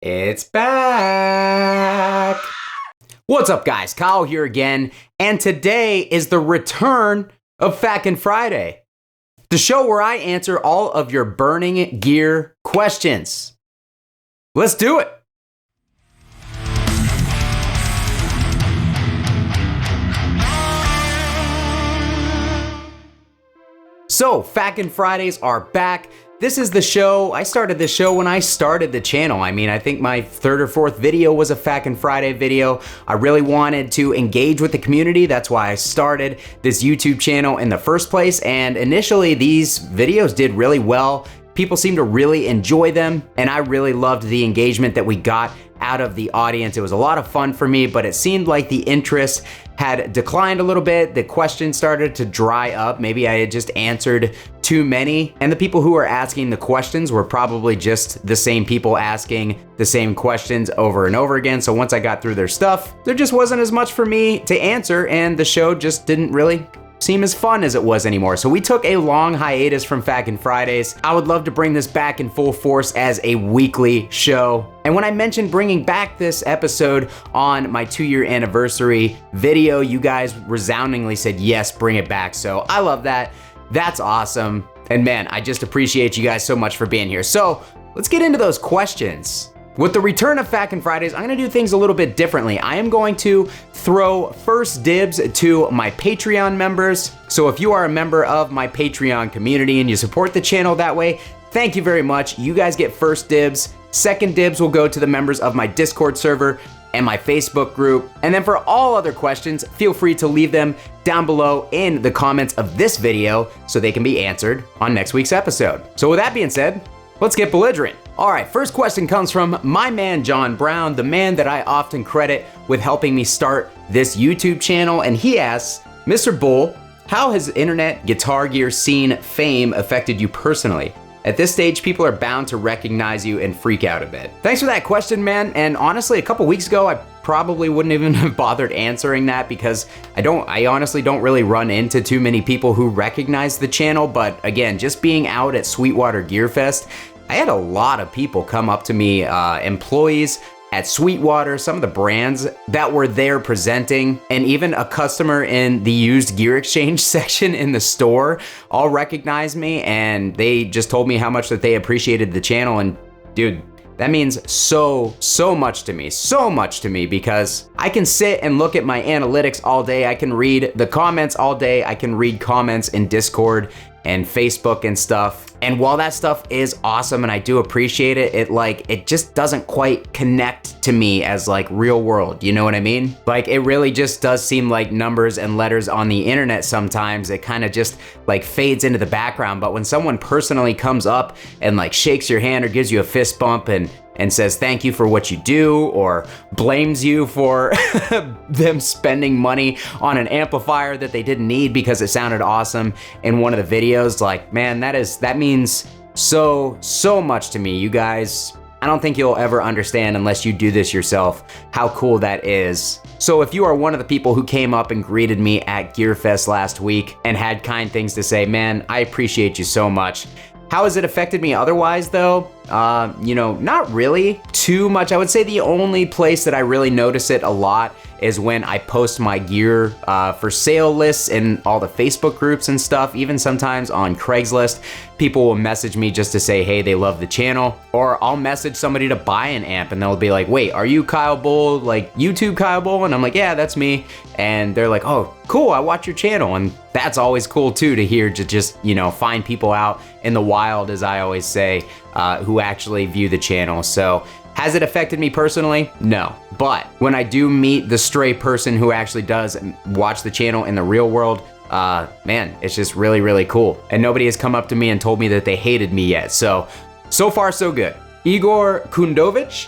It's back! What's up, guys? Kyle here again, and today is the return of Faq'n Friday, the show where I answer all of your burning gear questions. Let's do it! So, Faq'n Fridays are back. This is the show. I started this show when I started the channel. I think my third or fourth video was a Faq'n Friday video. I really wanted to engage with the community. That's why I started this YouTube channel in the first place. And initially, these videos did really well. People seemed to really enjoy them, and I really loved the engagement that we got out of the audience. It was a lot of fun for me, but it seemed like the interest had declined a little bit. The questions started to dry up. Maybe I had just answered too many, and the people who were asking the questions were probably just the same people asking the same questions over and over again. So once I got through their stuff, there just wasn't as much for me to answer, and the show just didn't really seem as fun as it was anymore. So we took a long hiatus from Faq'n Fridays. I would love to bring this back in full force as a weekly show. And when I mentioned bringing back this episode on my 2-year anniversary video, you guys resoundingly said, yes, bring it back. So I love that. That's awesome. And man, I just appreciate you guys so much for being here. So let's get into those questions. With the return of Faq'n Fridays, I'm gonna do things a little bit differently. I am going to throw first dibs to my Patreon members. So if you are a member of my Patreon community and you support the channel that way, thank you very much. You guys get first dibs. Second dibs will go to the members of my Discord server and my Facebook group. And then for all other questions, feel free to leave them down below in the comments of this video so they can be answered on next week's episode. So with that being said, let's get belligerent. All right, first question comes from my man, John Brown, the man that I often credit with helping me start this YouTube channel. And he asks, Mr. Bull, how has internet guitar gear scene fame affected you personally? At this stage, people are bound to recognize you and freak out a bit. Thanks for that question, man. And honestly, a couple weeks ago, I probably wouldn't even have bothered answering that because I honestly don't really run into too many people who recognize the channel. But again, just being out at Sweetwater Gear Fest, I had a lot of people come up to me, employees at Sweetwater, some of the brands that were there presenting, and even a customer in the used gear exchange section in the store all recognized me, and they just told me how much that they appreciated the channel. And dude, that means so much to me because I can sit and look at my analytics all day. I can read the comments all day. I can read comments in Discord and Facebook and stuff. And while that stuff is awesome and I do appreciate it, it just doesn't quite connect to me as like real world, you know what I mean? Like it really just does seem like numbers and letters on the internet sometimes. It kind of just like fades into the background. But when someone personally comes up and like shakes your hand or gives you a fist bump and says thank you for what you do, or blames you for them spending money on an amplifier that they didn't need because it sounded awesome in one of the videos, like, man, that means so much to me. You guys, I don't think you'll ever understand unless you do this yourself how cool that is. So if you are one of the people who came up and greeted me at GearFest last week and had kind things to say, man, I appreciate you so much. How has it affected me otherwise though? Not really too much. I would say the only place that I really notice it a lot is when I post my gear for sale lists in all the Facebook groups and stuff. Even sometimes on Craigslist, people will message me just to say, hey, they love the channel. Or I'll message somebody to buy an amp and they'll be like, wait, are you Kyle Bull, like YouTube Kyle Bull? And I'm like, yeah, that's me. And they're like, oh, cool, I watch your channel. And that's always cool too, to hear, to just, find people out in the wild, as I always say, who actually view the channel. So has it affected me personally? No. But when I do meet the stray person who actually does watch the channel in the real world, man, it's just really cool. And nobody has come up to me and told me that they hated me yet. So far so good. Igor Kundovich,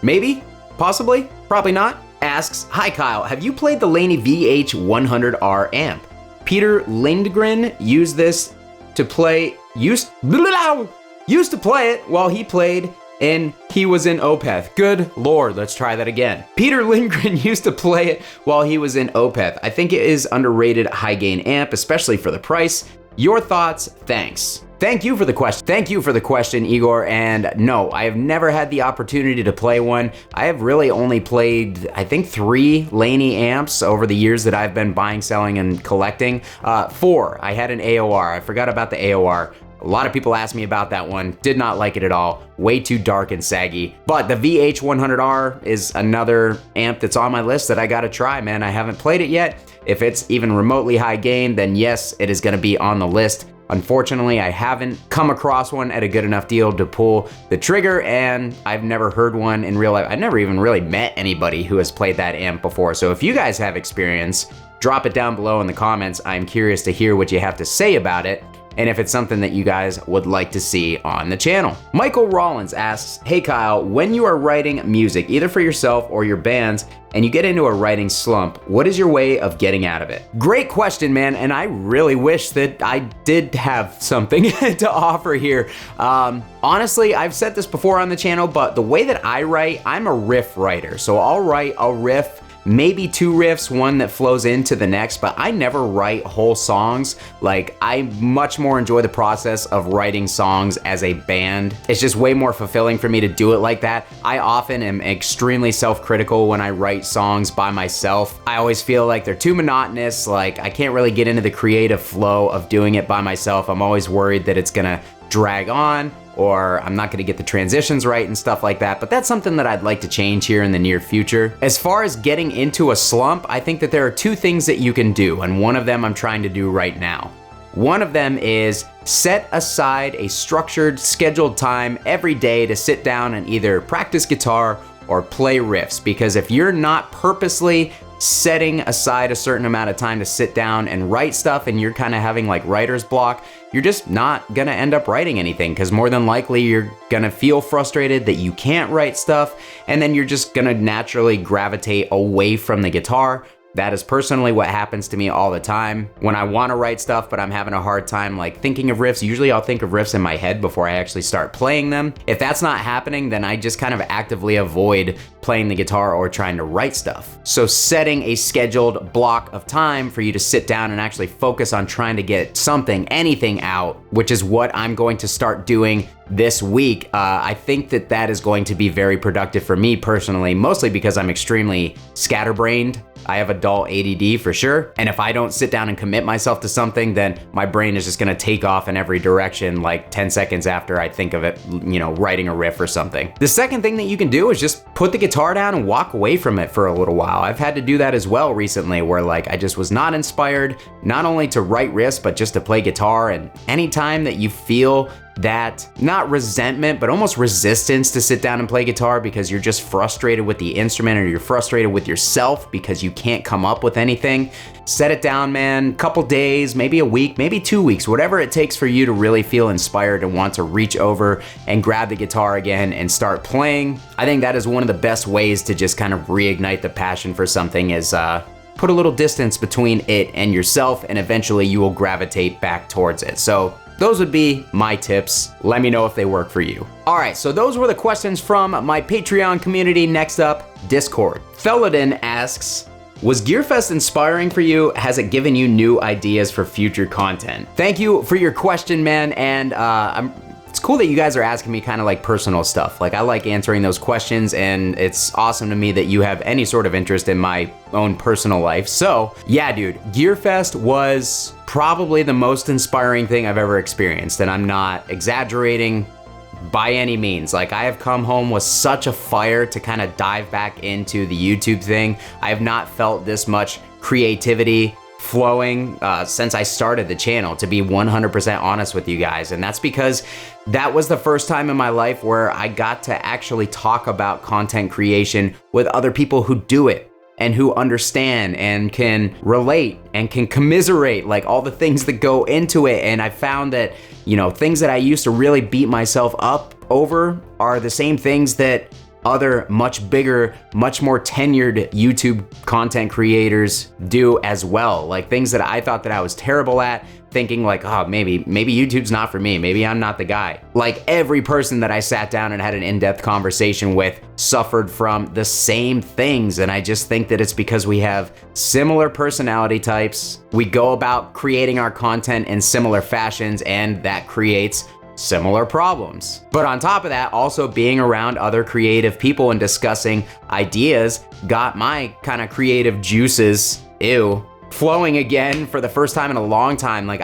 maybe, possibly, probably not, asks, hi Kyle, have you played the Laney VH100R amp? Peter Lindgren used this to play, used to play it while he played and he was in Opeth. Good Lord, let's try that again. Peter Lindgren used to play it while he was in Opeth. I think it is underrated high gain amp, especially for the price. Your thoughts? Thanks. Thank you for the question. Thank you for the question, Igor. And no, I have never had the opportunity to play one. I have really only played, I think, 3 Laney amps over the years that I've been buying, selling, and collecting. 4, I had an AOR. I forgot about the AOR. A lot of people asked me about that one. Did not like it at all. Way too dark and saggy. But the VH100R is another amp that's on my list that I gotta try, man. I haven't played it yet. If it's even remotely high gain, then yes, it is gonna be on the list. Unfortunately, I haven't come across one at a good enough deal to pull the trigger, and I've never heard one in real life. I've never even really met anybody who has played that amp before. So if you guys have experience, drop it down below in the comments. I'm curious to hear what you have to say about it, and if it's something that you guys would like to see on the channel. Michael Rollins asks, hey Kyle, when you are writing music, either for yourself or your bands, and you get into a writing slump, what is your way of getting out of it? Great question, man, and I really wish that I did have something to offer here. Honestly, I've said this before on the channel, but the way that I write, I'm a riff writer. So I'll write a riff, maybe 2 riffs, one that flows into the next, but I never write whole songs. Like, I much more enjoy the process of writing songs as a band. It's just way more fulfilling for me to do it like that. I often am extremely self-critical when I write songs by myself. I always feel like they're too monotonous, like I can't really get into the creative flow of doing it by myself. I'm always worried that it's gonna drag on, or I'm not gonna get the transitions right and stuff like that, but that's something that I'd like to change here in the near future. As far as getting into a slump, I think that there are 2 things that you can do, and one of them I'm trying to do right now. One of them is set aside a structured, scheduled time every day to sit down and either practice guitar or play riffs, because if you're not purposely setting aside a certain amount of time to sit down and write stuff, and you're kind of having like writer's block, you're just not gonna end up writing anything, because more than likely you're gonna feel frustrated that you can't write stuff, and then you're just gonna naturally gravitate away from the guitar. That is personally what happens to me all the time. When I wanna write stuff, but I'm having a hard time like thinking of riffs, usually I'll think of riffs in my head before I actually start playing them. If that's not happening, then I just kind of actively avoid playing the guitar or trying to write stuff. So setting a scheduled block of time for you to sit down and actually focus on trying to get something, anything out, which is what I'm going to start doing this week. I think that that is going to be very productive for me personally, mostly because I'm extremely scatterbrained. I have adult ADD for sure. And if I don't sit down and commit myself to something, then my brain is just gonna take off in every direction like 10 seconds after I think of it, you know, writing a riff or something. The second thing that you can do is just put the guitar down and walk away from it for a little while. I've had to do that as well recently, where like I just was not inspired, not only to write riffs, but just to play guitar. And anytime that you feel that, not resentment, but almost resistance to sit down and play guitar because you're just frustrated with the instrument, or you're frustrated with yourself because you can't come up with anything, set it down, man. Couple days, maybe a week, maybe 2 weeks, whatever it takes for you to really feel inspired and want to reach over and grab the guitar again and start playing. I think that is one of the best ways to just kind of reignite the passion for something, is put a little distance between it and yourself, and eventually you will gravitate back towards it. So those would be my tips. Let me know if they work for you. All right, so those were the questions from my Patreon community. Next up, Discord. Felladin asks, was GearFest inspiring for you? Has it given you new ideas for future content? Thank you for your question, man. And it's cool that you guys are asking me kind of like personal stuff. Like, I like answering those questions, and it's awesome to me that you have any sort of interest in my own personal life. So yeah, dude, GearFest was probably the most inspiring thing I've ever experienced, and I'm not exaggerating by any means. Like, I have come home with such a fire to kind of dive back into the YouTube thing. I have not felt this much creativity flowing since I started the channel, to be 100% honest with you guys. And that's because that was the first time in my life where I got to actually talk about content creation with other people who do it and who understand and can relate and can commiserate, like all the things that go into it. And I found that, you know, things that I used to really beat myself up over are the same things that other much bigger, much more tenured YouTube content creators do as well. Like, things that I thought that I was terrible at, thinking like, oh, maybe YouTube's not for me. Maybe I'm not the guy. Like every person that I sat down and had an in-depth conversation with suffered from the same things. And I just think that it's because we have similar personality types. We go about creating our content in similar fashions, and that creates similar problems. But on top of that, also being around other creative people and discussing ideas got my kind of creative juices, flowing again for the first time in a long time. Like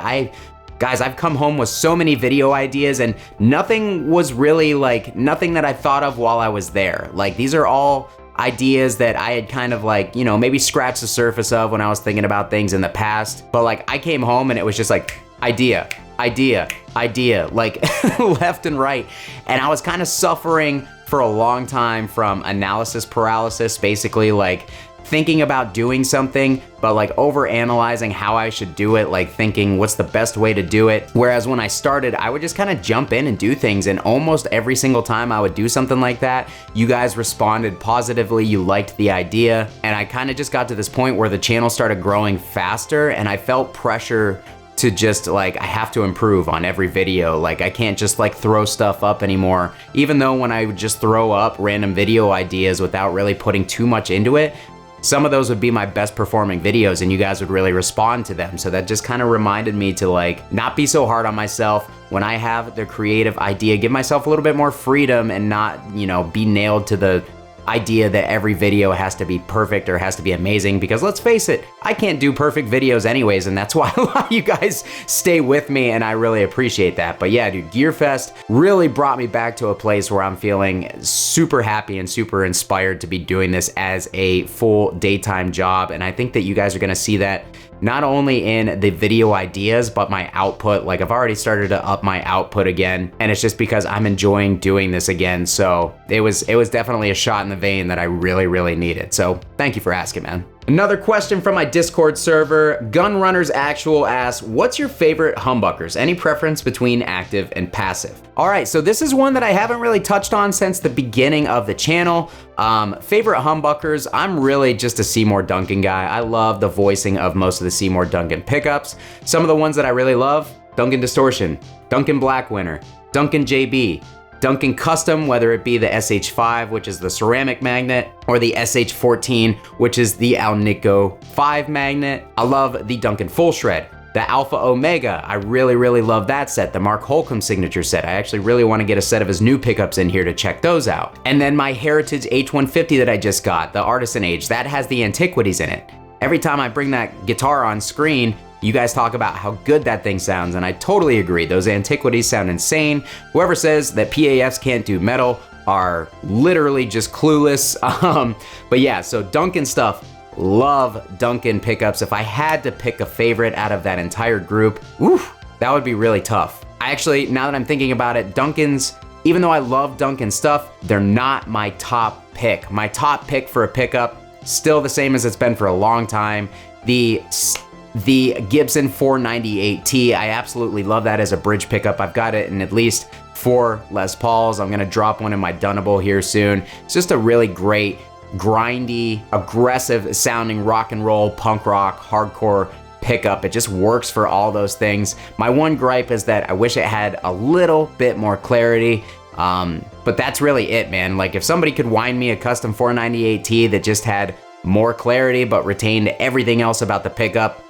guys, I've come home with so many video ideas, and nothing was really like, nothing that I thought of while I was there. Like these are all ideas that I had kind of like, you know, maybe scratched the surface of when I was thinking about things in the past. But like I came home and it was just like idea, like left and right. And I was kind of suffering for a long time from analysis paralysis, basically like thinking about doing something, but like over analyzing how I should do it, like thinking what's the best way to do it. Whereas when I started, I would just kind of jump in and do things. And almost every single time I would do something like that, you guys responded positively, you liked the idea. And I kind of just got to this point where the channel started growing faster, and I felt pressure to just like, I have to improve on every video. Like I can't just like throw stuff up anymore. Even though when I would just throw up random video ideas without really putting too much into it, some of those would be my best performing videos and you guys would really respond to them. So that just kind of reminded me to like not be so hard on myself. When I have the creative idea, give myself a little bit more freedom and not, you know, be nailed to the idea that every video has to be perfect or has to be amazing, because let's face it, I can't do perfect videos anyways, and that's why a lot of you guys stay with me, and I really appreciate that. But yeah, dude, GearFest really brought me back to a place where I'm feeling super happy and super inspired to be doing this as a full daytime job, and I think that you guys are gonna see that not only in the video ideas, but my output. Like I've already started to up my output again, and it's just because I'm enjoying doing this again. So it was definitely a shot in the vein that I really needed. So thank you for asking, man. Another question from my Discord server, Gunrunners Actual asks, what's your favorite humbuckers? Any preference between active and passive? All right, so this is one that I haven't really touched on since the beginning of the channel. Favorite humbuckers, I'm really just a Seymour Duncan guy. I love the voicing of most of the Seymour Duncan pickups. Some of the ones that I really love, Duncan Distortion, Duncan Blackwinter, Duncan JB, Duncan Custom, whether it be the SH5, which is the ceramic magnet, or the SH14, which is the Alnico 5 magnet. I love the Duncan Full Shred, the Alpha Omega. I really love that set, the Mark Holcomb signature set. I actually really want to get a set of his new pickups in here to check those out. And then my Heritage H150 that I just got, the Artisan Age, that has the Antiquities in it. Every time I bring that guitar on screen, you guys talk about how good that thing sounds, and I totally agree. Those Antiquities sound insane. Whoever says that PAFs can't do metal are literally just clueless. But yeah, so Duncan stuff, love Duncan pickups. If I had to pick a favorite out of that entire group, that would be really tough. I actually, now that I'm thinking about it, Duncan's, even though I love Duncan stuff, they're not my top pick. My top pick for a pickup, still the same as it's been for a long time. The Gibson 498T, I absolutely love that as a bridge pickup. I've got it in at least 4 Les Pauls. I'm gonna drop one in my Dunnable here soon. It's just a really great, grindy, aggressive sounding rock and roll, punk rock, hardcore pickup. It just works for all those things. My one gripe is that I wish it had a little bit more clarity. But that's really it, man. Like if somebody could wind me a custom 498T that just had more clarity but retained everything else about the pickup,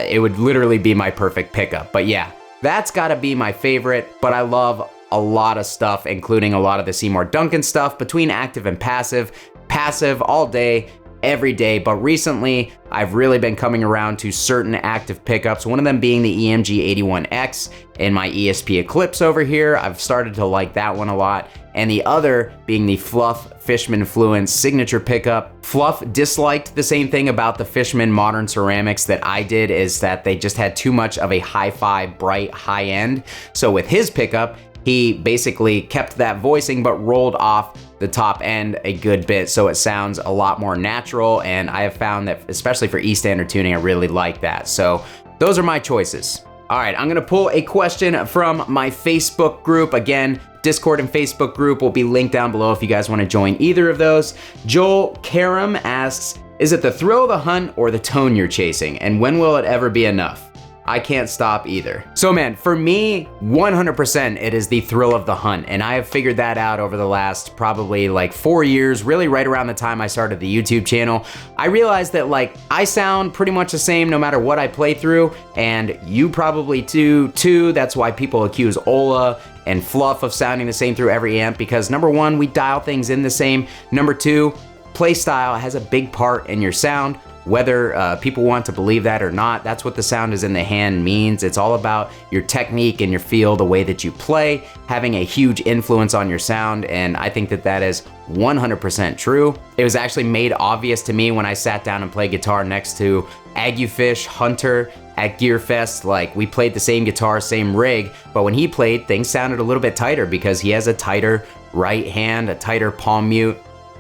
it would literally be my perfect pickup. But yeah, that's gotta be my favorite, but I love a lot of stuff, including a lot of the Seymour Duncan stuff, between active and passive. Passive all day, every day, but recently I've really been coming around to certain active pickups, one of them being the EMG 81X in my ESP Eclipse over here. I've started to like that one a lot, and the other being the Fluff Fishman Fluence signature pickup. Fluff disliked the same thing about the Fishman Modern Ceramics that I did, is that they just had too much of a hi-fi, bright, high end. So with his pickup, he basically kept that voicing but rolled off the top end a good bit, so it sounds a lot more natural, and I have found that, especially for E-standard tuning, I really like that. So those are my choices. All right, I'm gonna pull a question from my Facebook group. Again, Discord and Facebook group will be linked down below if you guys wanna join either of those. Joel Karam asks, is it the thrill of the hunt or the tone you're chasing, and when will it ever be enough? I can't stop either. So man, for me, 100% it is the thrill of the hunt, and I have figured that out over the last probably like 4 years, really right around the time I started the YouTube channel. I realized that like I sound pretty much the same no matter what I play through, and you probably do too. That's why people accuse Ola and Fluff of sounding the same through every amp, because number one, we dial things in the same. Number two, play style has a big part in your sound. Whether people want to believe that or not, that's what the sound is in the hand means. It's all about your technique and your feel, the way that you play, having a huge influence on your sound, and I think that that is 100% true. It was actually made obvious to me when I sat down and played guitar next to Aguefish Hunter at Gearfest. Like, we played the same guitar, same rig, but when he played, things sounded a little bit tighter because he has a tighter right hand, a tighter palm mute.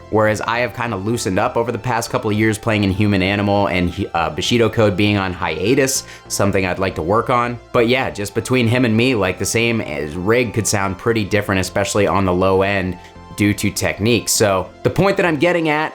Whereas I have kind of loosened up over the past couple of years playing in Human Animal and Bushido Code being on hiatus, something I'd like to work on. But yeah, just between him and me, like the same rig could sound pretty different, especially on the low end due to technique. So the point that I'm getting at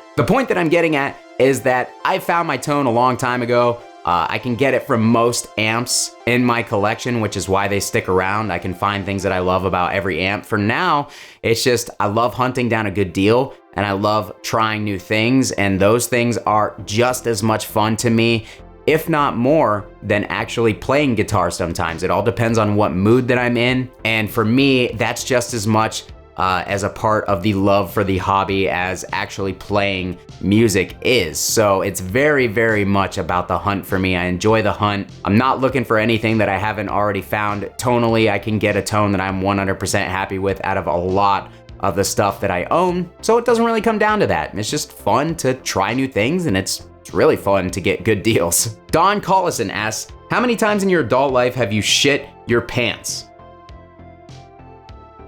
is that I found my tone a long time ago. I can get it from most amps in my collection, which is why they stick around. I can find things that I love about every amp. For now, it's just I love hunting down a good deal, and I love trying new things, and those things are just as much fun to me, if not more, than actually playing guitar sometimes. It all depends on what mood that I'm in, and for me, that's just as much as a part of the love for the hobby as actually playing music is. So it's very, very much about the hunt for me. I enjoy the hunt. I'm not looking for anything that I haven't already found. Tonally, I can get a tone that I'm 100% happy with out of a lot of the stuff that I own. So it doesn't really come down to that. It's just fun to try new things, and it's really fun to get good deals. Don Collison asks, how many times in your adult life have you shit your pants?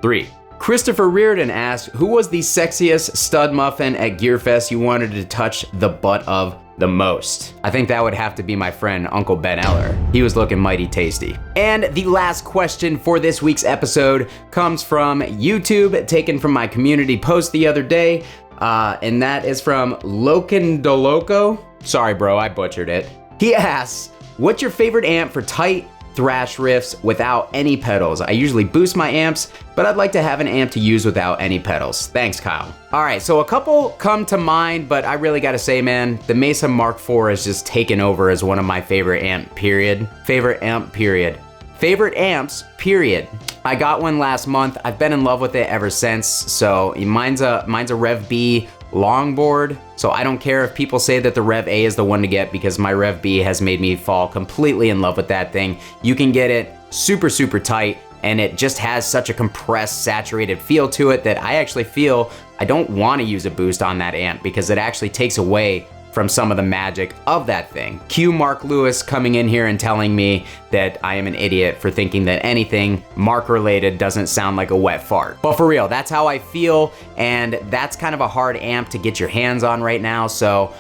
3. Christopher Reardon asks, who was the sexiest stud muffin at Gearfest you wanted to touch the butt of the most? I think that would have to be my friend Uncle Ben Eller. He was looking mighty tasty. And the last question for this week's episode comes from YouTube, taken from my community post the other day, and that is from Lokindoloco. Sorry bro, I butchered it. He asks, what's your favorite amp for tight thrash riffs without any pedals? I usually boost my amps, but I'd like to have an amp to use without any pedals. Thanks, Kyle. All right, so a couple come to mind, but I really gotta say, man, the Mesa Mark IV has just taken over as one of my favorite amp, period. Favorite amp, period. Favorite amps, period. I got one last month. I've been in love with it ever since. So mine's a Rev B longboard. So I don't care if people say that the Rev A is the one to get, because my Rev B has made me fall completely in love with that thing. You can get it super, super tight, and it just has such a compressed, saturated feel to it that I actually feel I don't want to use a boost on that amp, because it actually takes away from some of the magic of that thing. Cue Mark Lewis coming in here and telling me that I am an idiot for thinking that anything Mark related doesn't sound like a wet fart. But for real, that's how I feel, and that's kind of a hard amp to get your hands on right now. So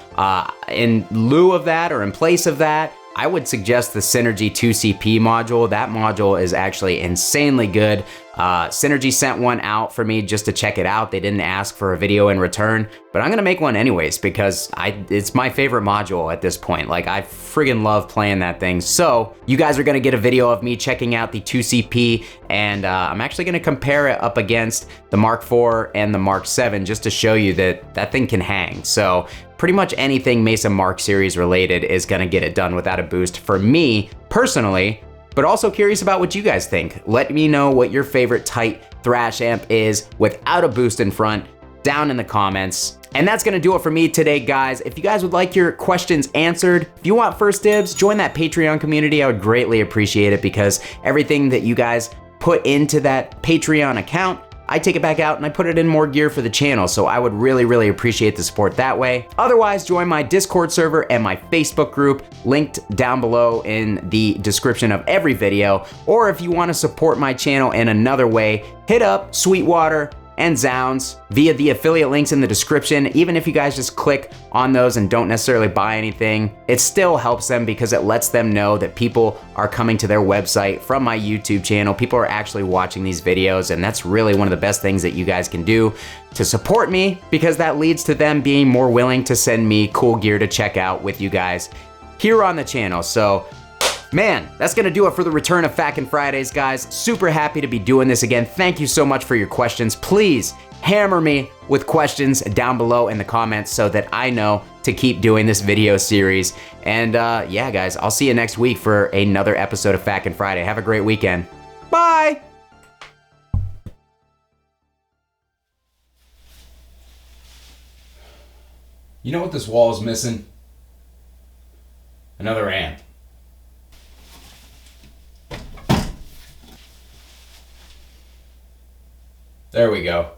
in lieu of that, or in place of that, I would suggest the Synergy 2CP module. That module is actually insanely good. Synergy sent one out for me just to check it out. They didn't ask for a video in return, but I'm gonna make one anyways, because it's my favorite module at this point. Like, I friggin' love playing that thing. So you guys are gonna get a video of me checking out the 2CP, and I'm actually gonna compare it up against the Mark IV and the Mark VII just to show you that that thing can hang. So pretty much anything Mesa Mark series related is gonna get it done without a boost for me personally, but also curious about what you guys think. Let me know what your favorite tight thrash amp is without a boost in front down in the comments. And that's gonna do it for me today, guys. If you guys would like your questions answered, if you want first dibs, join that Patreon community. I would greatly appreciate it, because everything that you guys put into that Patreon account, I take it back out and I put it in more gear for the channel, so I would really, really appreciate the support that way. Otherwise, join my Discord server and my Facebook group, linked down below in the description of every video. Or if you want to support my channel in another way, hit up Sweetwater and Zounds via the affiliate links in the description. Even if you guys just click on those and don't necessarily buy anything, it still helps them, because it lets them know that people are coming to their website from my YouTube channel. People are actually watching these videos, and that's really one of the best things that you guys can do to support me, because that leads to them being more willing to send me cool gear to check out with you guys here on the channel. So Man, that's gonna do it for the return of Faq'n Fridays, guys. Super happy to be doing this again. Thank you so much for your questions. Please hammer me with questions down below in the comments so that I know to keep doing this video series. And yeah, guys, I'll see you next week for another episode of Faq'n Friday. Have a great weekend. Bye! You know what this wall is missing? Another amp. There we go.